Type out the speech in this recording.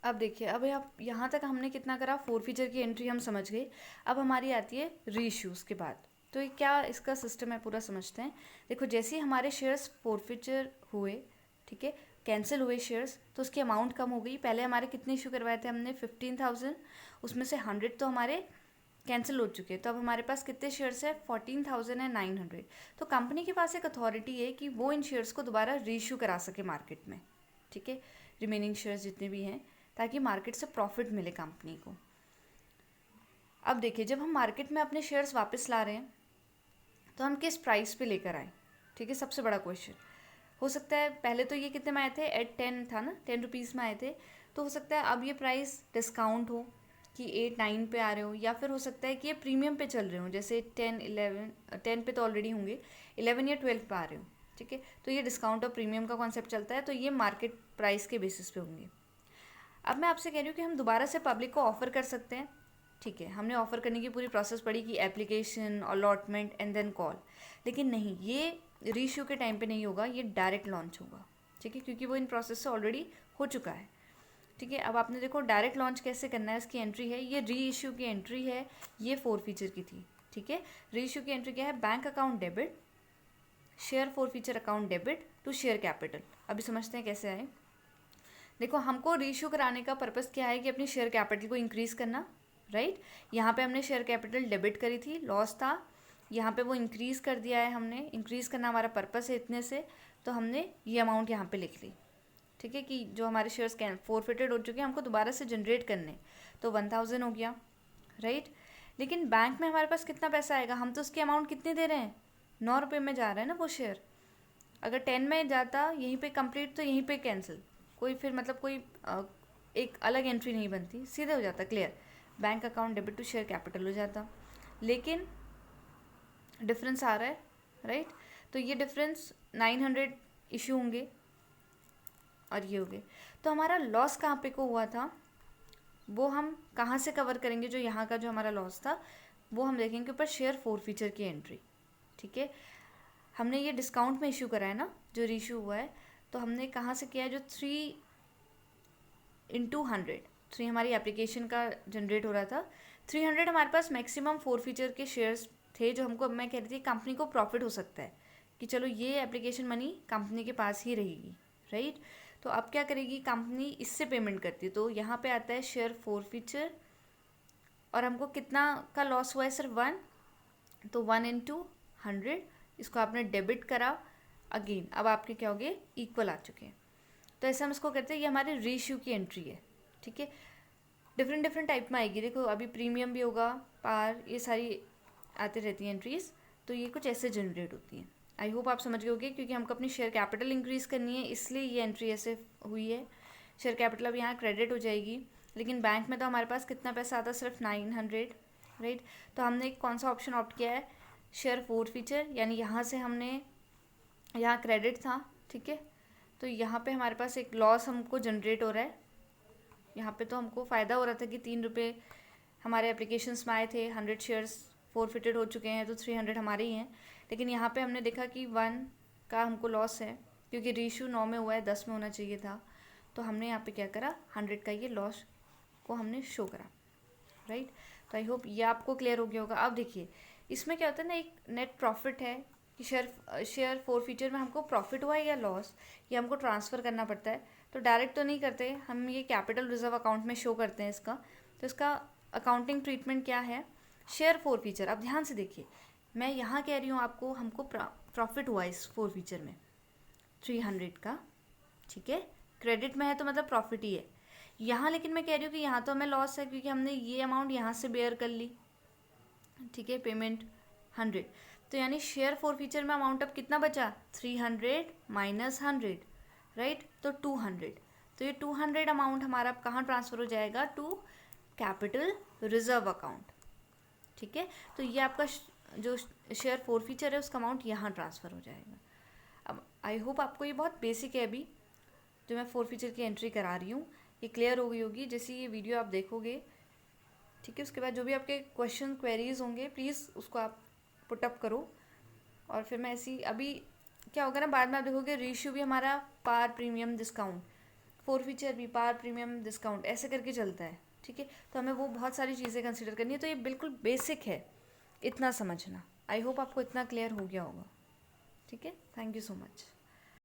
अब देखिए, अब आप यहाँ तक हमने कितना करा, फोर फीचर की एंट्री हम समझ गए। अब हमारी आती है री इश्यूज़ के बाद। तो ये क्या इसका सिस्टम है पूरा समझते हैं। देखो, जैसे ही हमारे शेयर्स फोर फीचर हुए, ठीक है, कैंसिल हुए शेयर्स, तो उसकी अमाउंट कम हो गई। पहले हमारे कितने इशू करवाए थे हमने, 15,000, उसमें से 100 तो हमारे कैंसिल हो चुके हैं। तो अब हमारे पास कितने शेयर्स है, 14,900। तो कंपनी के पास एक अथॉरिटी है कि वो इन शेयर्स को दोबारा रीइश्यू करा सके मार्केट में, ठीक है, रिमेनिंग शेयर्स जितने भी हैं, ताकि मार्केट से प्रॉफिट मिले कंपनी को। अब देखिए, जब हम मार्केट में अपने शेयर्स वापस ला रहे हैं तो हम किस प्राइस पे लेकर आए, ठीक है, सबसे बड़ा क्वेश्चन। हो सकता है पहले तो ये कितने में आए थे, एट 10 था ना, 10 रुपीज़ में आए थे। तो हो सकता है अब ये प्राइस डिस्काउंट हो कि 8 9 पे आ रहे हो, या फिर हो सकता है कि ये प्रीमियम पे चल रहे हो, जैसे 10 पे तो ऑलरेडी होंगे, 11 या 12 पे आ रहे हो, ठीक है। तो ये डिस्काउंट और प्रीमियम का कॉन्सेप्ट चलता है, तो ये मार्केट प्राइस के बेसिस पे होंगे। अब मैं आपसे कह रही हूँ कि हम दोबारा से पब्लिक को ऑफ़र कर सकते हैं, ठीक है। हमने ऑफ़र करने की पूरी प्रोसेस पढ़ी कि application, allotment and then call. लेकिन नहीं, ये रीइश्यू के टाइम पे नहीं होगा, ये डायरेक्ट लॉन्च होगा, ठीक है, क्योंकि वो इन प्रोसेस से ऑलरेडी हो चुका है, ठीक है। अब आपने देखो डायरेक्ट लॉन्च कैसे करना है, इसकी एंट्री है, ये री इश्यू की एंट्री है, ये फोर फीचर की थी, ठीक है। री इश्यू की एंट्री क्या है, bank account debit, share forfeiture account debit to share capital. अभी समझते हैं कैसे आए। देखो, हमको रीइश्यू कराने का पर्पज़ क्या है कि अपनी शेयर कैपिटल को इंक्रीज़ करना, राइट। यहाँ पे हमने शेयर कैपिटल डेबिट करी थी, लॉस था, यहाँ पे वो इंक्रीज़ कर दिया है हमने। इंक्रीज़ करना हमारा पर्पस है इतने से, तो हमने ये अमाउंट यहाँ पे लिख ली, ठीक है, कि जो हमारे शेयर्स कैन फोरफिटेड हो चुके हैं, हमको दोबारा से जनरेट करने। तो 1,000 हो गया, राइट। लेकिन बैंक में हमारे पास कितना पैसा आएगा, हम तो उसकी अमाउंट कितने दे रहे हैं, 9 रुपये में जा रहा है ना वो शेयर। अगर 10 में जाता यहीं पे कंप्लीट, तो यहीं पे कैंसिल, कोई फिर मतलब कोई एक अलग एंट्री नहीं बनती, सीधे हो जाता clear, bank account debit to share capital हो जाता। लेकिन डिफरेंस आ रहा है, राइट। तो ये डिफरेंस 900 इशू होंगे और ये हो गए। तो हमारा लॉस कहाँ पे को हुआ था, वो हम कहाँ से कवर करेंगे, जो यहाँ का जो हमारा लॉस था वो हम देखेंगे ऊपर शेयर फोर फीचर की एंट्री, ठीक है। हमने ये डिस्काउंट में इशू करा है ना, जो रीशू हुआ है, तो हमने कहाँ से किया है, जो 3 × 100, 3 हमारी एप्लीकेशन का जनरेट हो रहा था। 300 हमारे पास मैक्सिमम फोर फीचर के शेयर्स थे, जो हमको, अब मैं कह रही थी कंपनी को प्रॉफिट हो सकता है कि चलो ये एप्लीकेशन मनी कंपनी के पास ही रहेगी, राइट। तो अब क्या करेगी कंपनी, इससे पेमेंट करती है। तो यहाँ पे आता है शेयर फोर फीचर, और हमको कितना का लॉस हुआ है, सिर्फ 1, तो 1 × 100, इसको आपने डेबिट करा अगेन, अब आपके क्या हो गए, इक्वल आ चुके हैं। तो ऐसा हम इसको करते हैं, ये हमारे रीइश्यू की एंट्री है, ठीक है। डिफरेंट डिफरेंट टाइप में आएगी, देखो अभी प्रीमियम भी होगा, पार, ये सारी आती रहती हैं एंट्रीज। तो ये कुछ ऐसे जनरेट होती हैं। आई होप आप समझ गए होगे, क्योंकि हमको अपनी शेयर कैपिटल इंक्रीज़ करनी है, इसलिए ये एंट्री ऐसे हुई है। शेयर कैपिटल अब यहाँ क्रेडिट हो जाएगी, लेकिन बैंक में तो हमारे पास कितना पैसा आता है, सिर्फ 900, राइट। तो हमने कौन सा ऑप्शन ऑप्ट किया है, शेयर फोर फीचर, यानी यहाँ से हमने, यहाँ क्रेडिट था, ठीक है। तो यहाँ पे हमारे पास एक लॉस हमको जनरेट हो रहा है। यहाँ पे तो हमको फ़ायदा हो रहा था कि 3 रुपये हमारे एप्लीकेशंस में आए थे, 100 शेयर्स फोरफिटेड हो चुके हैं, तो 300 हमारे ही हैं। लेकिन यहाँ पे हमने देखा कि 1 का हमको लॉस है, क्योंकि रीशू 9 में हुआ है, 10 में होना चाहिए था। तो हमने यहाँ पे क्या करा, 100 का ये लॉस को हमने शो करा, राइट। तो आई होप ये आपको क्लियर हो गया होगा। अब देखिए, इसमें क्या होता है ना, एक नेट प्रॉफिट है कि शेयर फोर फीचर में हमको प्रॉफिट हुआ है या लॉस, ये हमको ट्रांसफ़र करना पड़ता है। तो डायरेक्ट तो नहीं करते हम, ये कैपिटल रिजर्व अकाउंट में शो करते हैं इसका। तो इसका अकाउंटिंग ट्रीटमेंट क्या है, शेयर फोर फीचर। अब ध्यान से देखिए, मैं यहाँ कह रही हूँ आपको, हमको प्रॉफिट हुआ इस फोर फीचर में 300 का, ठीक है, क्रेडिट में है तो मतलब प्रॉफिट ही है। यहाँ लेकिन मैं कह रही हूँ कि यहाँ तो हमें लॉस है, क्योंकि हमने ये अमाउंट यहाँ से बेयर कर ली, ठीक है, पेमेंट 100। तो यानी शेयर फोर फीचर में अमाउंट अब कितना बचा, 300 माइनस 100, राइट, तो 200। तो ये 200 अमाउंट हमारा अब कहाँ ट्रांसफ़र हो जाएगा, टू कैपिटल रिजर्व अकाउंट, ठीक है। तो ये आपका जो शेयर फोर फीचर है उसका अमाउंट यहाँ ट्रांसफ़र हो जाएगा। अब आई होप आपको ये बहुत बेसिक है, अभी जो मैं फोर फीचर की एंट्री करा रही हूँ ये क्लियर हो गई होगी जैसे ये वीडियो आप देखोगे, ठीक है। उसके बाद जो भी आपके क्वेश्चन क्वेरीज होंगे, प्लीज़ उसको आप पुटअप करो। और फिर मैं ऐसी, अभी क्या होगा ना, बाद में आप देखोगे रीइश्यू भी हमारा par premium discount, forfeiture भी, पार, प्रीमियम, डिस्काउंट, ऐसे करके चलता है, ठीक है। तो हमें वो बहुत सारी चीज़ें कंसिडर करनी है, तो ये बिल्कुल बेसिक है इतना समझना। आई होप आपको इतना क्लियर हो गया होगा, ठीक है। Thank you so much.